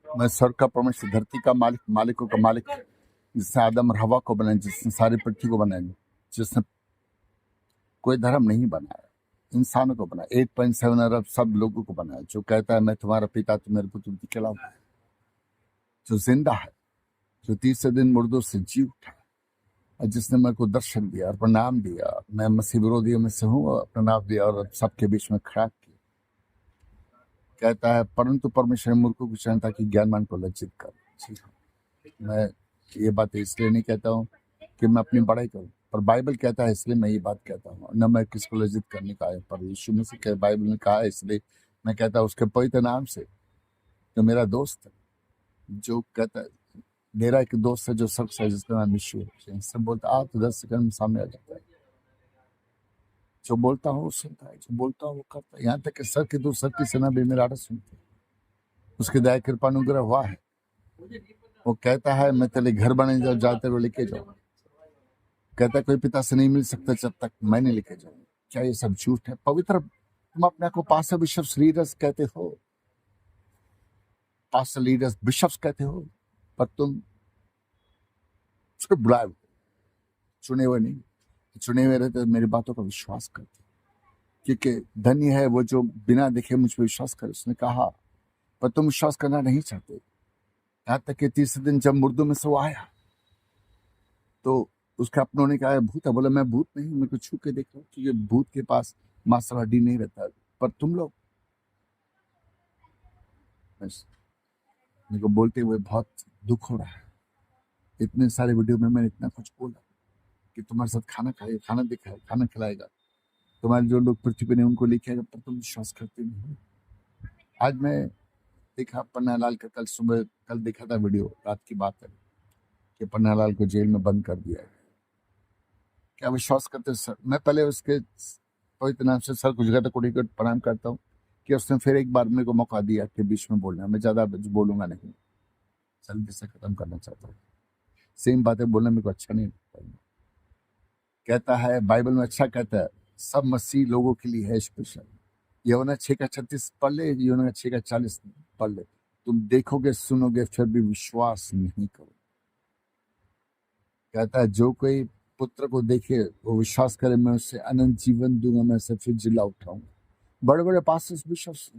मैं स्वर्ग का परमेश्वर, धरती का मालिक, मालिकों का मालिक, जिसने आदम और हवा को बनाया, जिसने सारी पृथ्वी को बनाया, जिसने कोई धर्म नहीं बनाया, इंसानों को बनाया, 8.7 अरब सब लोगों को बनाया, जो कहता है मैं तुम्हारा पिता, तुम मेरे पुत्र कहलाओ, जो जिंदा है, जो तीसरे दिन मुर्दों से जी उठा, और जिसने मेरे को दर्शन दिया और प्रणाम दिया, मैं मसीह विरोधियों में से हूँ, और प्रणाम दिया और सबके बीच में खड़ा किया। कहता है परंतु परमेश्वर ने मूर्खों को चुना ताकि ज्ञानवान को लज्जित कर। जी हाँ, मैं ये बात इसलिए नहीं कहता हूँ कि मैं अपनी बड़ाई करूँ, पर बाइबल कहता है इसलिए मैं ये बात कहता हूँ। न मैं किसको लज्जित करने का है, पर यीशु मसीह के बाइबल में कहा है, इसलिए मैं कहता हूँ उसके पवित्र नाम से, जो मेरा दोस्त है, जो कहता है, मेरा एक दोस्त है जो सबसे है, जिसका नाम यीशु है, सब बोलता आ तो 10 सेकंड में सामने आ जाता है। जो बोलता हूँ वो सुनता है, जो बोलता हूँ वो करता है, यहाँ तक कि सर की दूर सर की सेना भी मेरा आर्डर सुनती है। उसकी दया कृपा अनुग्रह हुआ है। वो कहता है मैं तेरे घर बने जाओ, जाते हुए लेके जाओ। कहता है कोई पिता से नहीं मिल सकता जब तक मैं नहीं लेके जाऊँ। क्या ये सब झूठ है? पवित्र, तुम अपने को पास्टर बिशप्स लीडर्स कहते हो, पास्टर लीडर्स बिशप्स कहते हो, पर तुम सिर्फ बुलाए हुए, चुने हुए नहीं। चुने हुए रहते मेरी बातों का विश्वास करते, क्योंकि धन्य है वो जो बिना देखे मुझ पर विश्वास करे। उसने कहा पर तुम विश्वास करना नहीं चाहते। यहाँ तक कि तीसरे दिन जब मुर्दों में से वो आया तो उसके अपनों ने कहा भूत है। बोला मैं भूत नहीं, मेरे को छू के देखो, क्योंकि भूत के पास मास्टर हड्डी नहीं रहता। पर तुम लोग, मेरे को बोलते हुए बहुत दुख हो रहा है। इतने सारे वीडियो में मैंने इतना कुछ बोला कि तुम्हारे साथ खाना खाएगा, खाना दिखाएगा, खाना खिलाएगा, तुम्हारे जो लोग पृथ्वी पे नहीं उनको लेके आएगा, पर तुम विश्वास करते नहीं। आज मैं देखा पन्नालाल का, कल देखा था वीडियो, रात की बात है कि पन्नालाल को जेल में बंद कर दिया है। क्या विश्वास करते सर? मैं पहले उसके पवित्र नाम से सर को जगह कोड़ी को प्रणाम करता हूँ कि उसने फिर एक बार मेरे को मौका दिया कि बीच में बोलना। मैं ज्यादा बोलूंगा नहीं, जल्दी से खत्म करना चाहता हूँ। सेम बातें बोलना मेरे को अच्छा नहीं लगता। कहता है बाइबल में, अच्छा कहता है, सब मसीह लोगों के लिए है स्पेशल। यूहन्ना 6:36 पढ़ ले, यूहन्ना 6:40 पढ़ ले। तुम देखोगे सुनोगे फिर भी विश्वास नहीं करो। कहता है जो कोई पुत्र को देखे वो विश्वास करे, मैं उससे अनंत जीवन दूंगा, मैं उसे फिर जिला उठाऊंगा। बड़े बड़े पास्टर्स विश्वास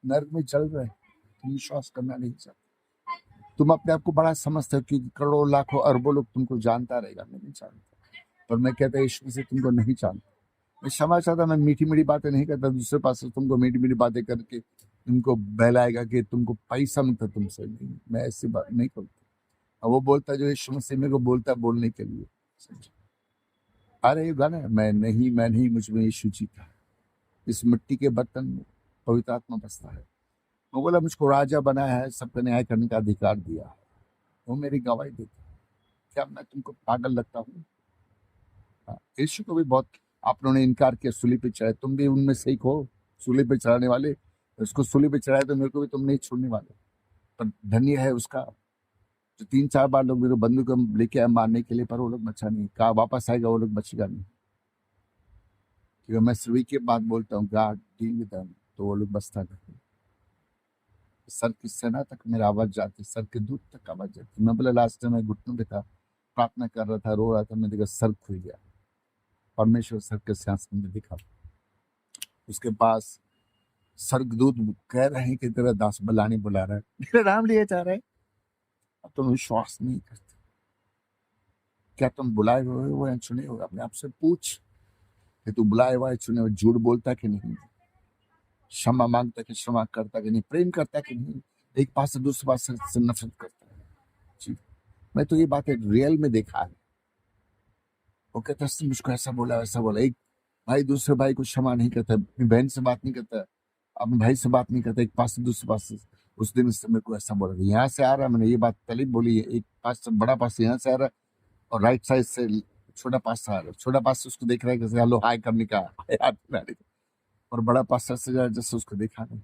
नर्क में चल रहे, तुम विश्वास करना नहीं चाहते। तुम अपने आप को बड़ा समझते हो कि करोड़ों लाखों अरबों लोग तुमको जानता रहेगा। मैं नहीं जानता, पर मैं कहता यीशु से तुमको नहीं जानता। मैं क्षमा चाहता, मैं मीठी मीठी बातें नहीं करता। दूसरे पास तुमको मीठी मीठी बातें करके तुमको बहलाएगा कि तुमको पैसा मिलता तुमसे। नहीं, मैं ऐसी बात नहीं करता। और वो बोलता जो यीशु मसीह मेरे को बोलता बोलने के लिए, अरे ये गाना मैं नहीं मुझ में यीशु जीता। इस मिट्टी के बर्तन में पवित्र आत्मा बसता है। वो बोला मुझको राजा बनाया है, सबका न्याय करने का अधिकार दिया है। वो मेरी गवाही देता है। क्या मैं तुमको पागल लगता हूँ? यीशु को भी बहुत आप लोगों ने इनकार किया, सूली पे चढ़ाए। तुम भी उनमें से एक हो, सूली पे चढ़ाने वाले। उसको सूली पे चढ़ाए तो मेरे को भी तुम नहीं छोड़ने वाले। पर धन्य है उसका जो 3-4 बार लोग मेरे बंदूक लेके आए मारने के लिए, पर वो लोग बचा नहीं। कहा वापस आएगा, वो लोग बचेगा नहीं। क्योंकि मैं सिर्फ की बात बोलता हूँ, गॉड डील विद देम, तो वो लोग बचता करते। सर की सेना तक मेरा आवाज जाती, सर के दूध तक आवाज जाती। मैं बोला लास्ट टाइम मैं घुटनों पे था, प्रार्थना कर रहा था, रो रहा था, मैं देखा सर खुल गया। परमेश्वर सर के सिंहासन में दिखा। उसके पास स्वर्गदूत कह रहे हैं कि तेरा दास बलानी बुला रहा है, मेरा नाम लिया जा रहा है। अब तुम विश्वास नहीं करते। क्या तुम बुलाए हुए हो या चुने हुए? अपने आप से पूछ कि तू बुलाए हुआ है, चुने हुए। झूठ बोलता कि नहीं, क्षमा मांगता कि क्षमा करता कि नहीं, प्रेम करता कि नहीं, एक पास से दूसरे पास से नफरत करता है। जी, मैं तो ये बातें रियल में देखा है। वो कहता है मुझको ऐसा बोला वैसा बोला। एक भाई दूसरे भाई को क्षमा नहीं करता, अपनी बहन से बात नहीं करता, अपने भाई से बात नहीं करता, एक पास से दूसरे पास से। उस दिन इससे मेरे को ऐसा बोला, यहाँ से आ रहा है, मैंने ये बात पहले बोली है, एक पास से बड़ा पास यहाँ से आ रहा है और राइट साइड से छोटा पास आ रहा है। छोटा पास से उसको देख रहा है जैसे हेलो हाय करने का, हाथ मिलाने का। और बड़ा पास से जा रहा है जैसे उसको देखा नहीं,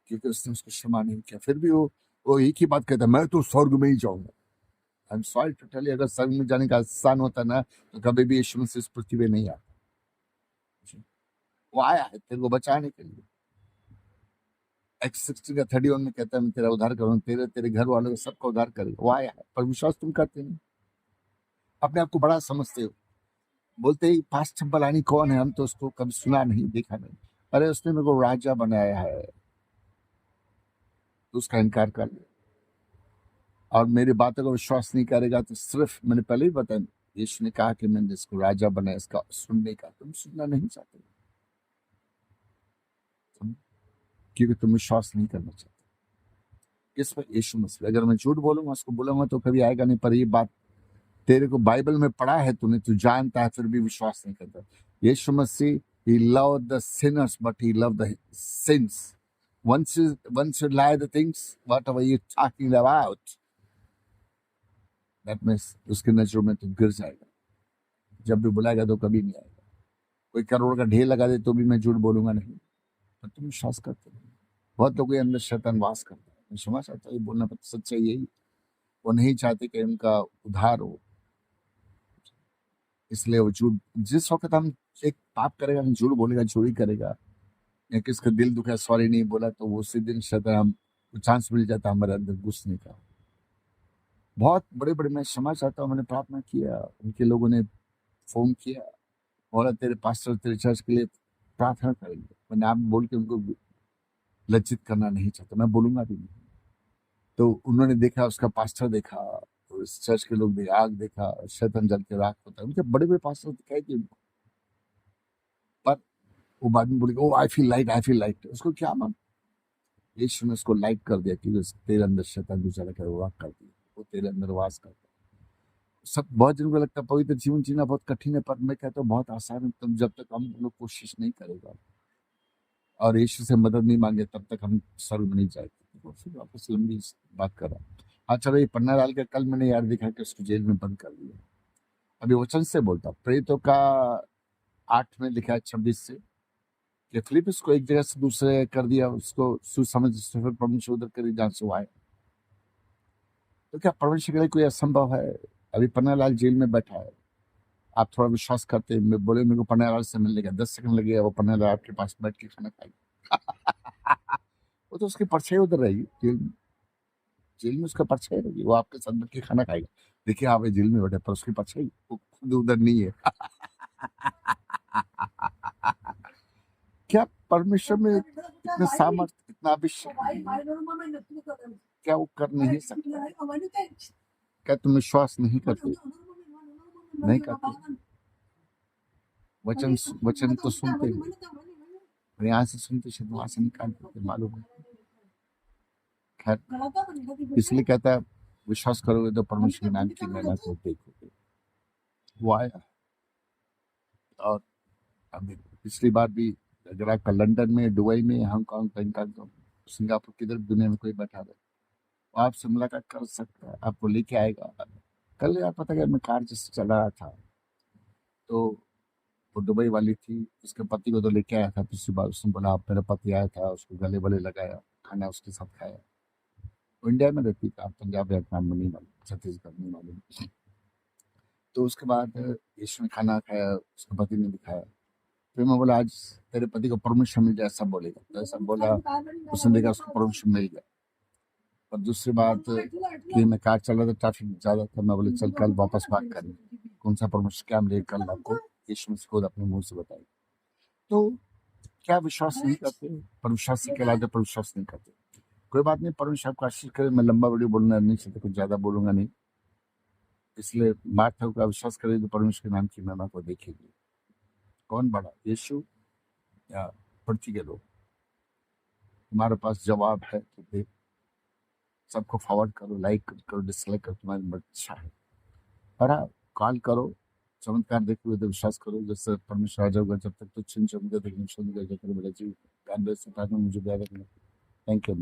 क्योंकि उसने उसको क्षमा नहीं किया। फिर भी वो एक ही बात कहता है, मैं तो स्वर्ग में ही जाऊंगा। I am sorry to tell you, अगर स्वर्ग में जाने का आसान होता ना तो कभी भी यीशु मसीह इस पृथ्वी पे नहीं आता। वो आया है तेरे को बचाने के लिए। X60 का 31 में कहता है मैं तेरा उद्धार करूँ, तेरे तेरे घर वालों का सबका उद्धार करेगा। वो आया है, पर विश्वास तुम करते नहीं, अपने आप को बड़ा समझते हो। बोलते ही पास चंपलानी कौन है, हम तो उसको कभी सुना नहीं, देखा नहीं। अरे उसने मेरे को राजा बनाया है, तो उसका इनकार कर ले। और मेरी बातों का विश्वास नहीं करेगा तो सिर्फ मैंने पहले ही बताया, यीशु ने कहा कि मैंने इसको राजा बनाया, इसका सुनने का तुम सुनना नहीं चाहते, क्योंकि तुम विश्वास नहीं करना चाहते किस पर? यीशु मसीह। अगर मैं झूठ बोलूंगा, उसको बोलूंगा तो कभी आएगा नहीं। पर ये बात तेरे को बाइबल में पढ़ा है, तूने, तू जानता है, फिर भी विश्वास नहीं करता। यीशु मसीह he loved the sinners but he loved the sins. Once you lie the things whatever you talking about, that means उसके नजरों में तू गिर जाएगा। जब भी बुलाएगा तो कभी नहीं आएगा। कोई करोड़ का ढेर लगा दे तो भी मैं झूठ बोलूंगा नहीं। तो तुम विश्वास करते हो। बहुत लोगों के अंदर शैतान वास करता है। मैं क्षमा चाहता हूँ, ये बोलना सच्चाई यही, वो नहीं चाहते कि उनका उद्धार हो, इसलिए वो झूठ। जिस वक्त हम एक पाप करेगा, हम झूठ बोलेगा, चोरी करेगा, या किसका दिल दुखा, सॉरी नहीं बोला, तो वो उसी दिन शैतान हम चांस मिल जाता है हमारे अंदर घुसने का। बहुत बड़े बड़े, मैं क्षमा चाहता हूँ, मैंने प्रार्थना किया, उनके लोगों ने फोन किया, बोला तेरे पास्टर तेरे चर्च के लिए प्रार्थना करेंगे। मैंने आप बोल के उनको लज्जित करना नहीं चाहता, मैं बोलूंगा भी नहीं। तो उन्होंने देखा, उसका पास्टर देखा, तो इस चर्च के लोग आग देखा, शैतान जल के राख होता है। उनके बड़े बड़े पास्टर दिखाई दिए उनको, पर वो बाद में बोलेगा, ओ आई फील लाइट। उसको क्या मान, यीशु ने उसको लाइट कर दिया, क्योंकि तेरे अंदर शैतान जो चला कर वाक कर दिया, वो तेरे अंदर वास करता है। सब बहुत जनों को लगता है पवित्र जीवन जीना बहुत कठिन है, पर मैं कहता हूँ बहुत आसान है। तुम जब तक हम लोग कोशिश नहीं करेगा और यीशु से मदद नहीं मांगे, तब तक हम स्वर्ग में नहीं जाएंगे। तो फिर वापस लंबी बात कर रहा हूँ। हाँ चलो, ये पन्ना लाल का कल मैंने यार देखा कि उसको जेल में बंद कर दिया। अभी वचन से बोलता, प्रेरितों का 8 में लिखा है 26 से, कि फिलिप्पुस को एक जगह से दूसरे कर दिया, उसको सुसमझ परमेश्वर उधर करी जहाँ से वो आए। तो क्या परमेश्वर के लिए कोई असंभव है? अभी पन्नालाल जेल में बैठा है, आप थोड़ा विश्वास करते हैं, मैं बोले मेरे को पन्नालाल से मिलने का 10 सेकंड लगेगा, वो पन्नालाल आपके पास बैठ के खाना खाएगा। वो तो उसकी परछाई उधर रहेगी जेल में, जेल में उसका परछाई रहेगी, वो आपके साथ बैठ के खाना खाएगा। देखिए आप जेल में बैठे, पर उसकी परछाई वो खुद उधर नहीं है। क्या परमेश्वर में इतना सामर्थ्य, इतना अभिषेक, क्या वो कर नहीं सकता? क्या तुम विश्वास नहीं करते? नहीं करते। वचन वचन तो सुनते हो, और यहाँ से सुनते शायद वहां से निकाल देते, मालूम है। खैर, इसलिए कहता है विश्वास करोगे तो परमेश्वर के नाम की महिमा को देखोगे। वो आया। और अभी पिछली बार भी, अगर आपका लंदन में, दुबई में, हांगकांग, बैंकॉक, सिंगापुर, किधर दुनिया में कोई बैठा रहे, आपसे मुलाकात कर सकता है, आपको लेके आएगा। कल यार पता क्या, मैं कार जैसे चला रहा था, तो वो दुबई वाली थी, उसके पति को तो लेके आया था पिछली बार। उसने बोला आप, मेरा पति आया था, उसको गले वले लगाया, खाना उसके साथ खाया। वो इंडिया में रहती था, पंजाब या नाम में नहीं मालूम, छत्तीसगढ़ नहीं मालूम। तो उसके बाद यीशु ने खाना खाया, उसके पति ने दिखाया। फिर मैं बोला आज तेरे पति को परमिशन मिल जाए, सब बोलेगा, तो ऐसा बोला। उसने देखा, उसको परमिशन मिल गया। और दूसरी बात कि मैं कार चल रहा था, ट्रैफिक ज्यादा था, मैं बोले चल कल वापस बात करेंगे, कौन सा परमिशन क्या मिलेगा कल आपको, यीशु मसीह खुद अपने मुंह से बताएगा। तो क्या विश्वास नहीं करते? पर विश्वास से कहलाते, पर विश्वास नहीं करते। कोई बात नहीं, परमेश्वर आपको आशीष करे। मैं लंबा वीडियो बोलना नहीं चाहता, कुछ ज्यादा बोलूंगा नहीं, इसलिए बात है का विश्वास करें तो परमेश्वर के नाम की महिमा को देखेगी। कौन बड़ा, यीशु या पृथ्वी के लोग? तुम्हारे पास जवाब है तो दे। सबको फॉरवर्ड करो, लाइक करो, डिसलाइक करो, तुम्हारी मर्जी है। और हाँ, कॉल करो, चमत्कार देखते हुए तो विश्वास करो, जैसे परमेश्वर आ जाऊंगा। जब तक तो चिन्ह चमके देखने सुन गए, मुझे मुझे याद रखना। Thank you.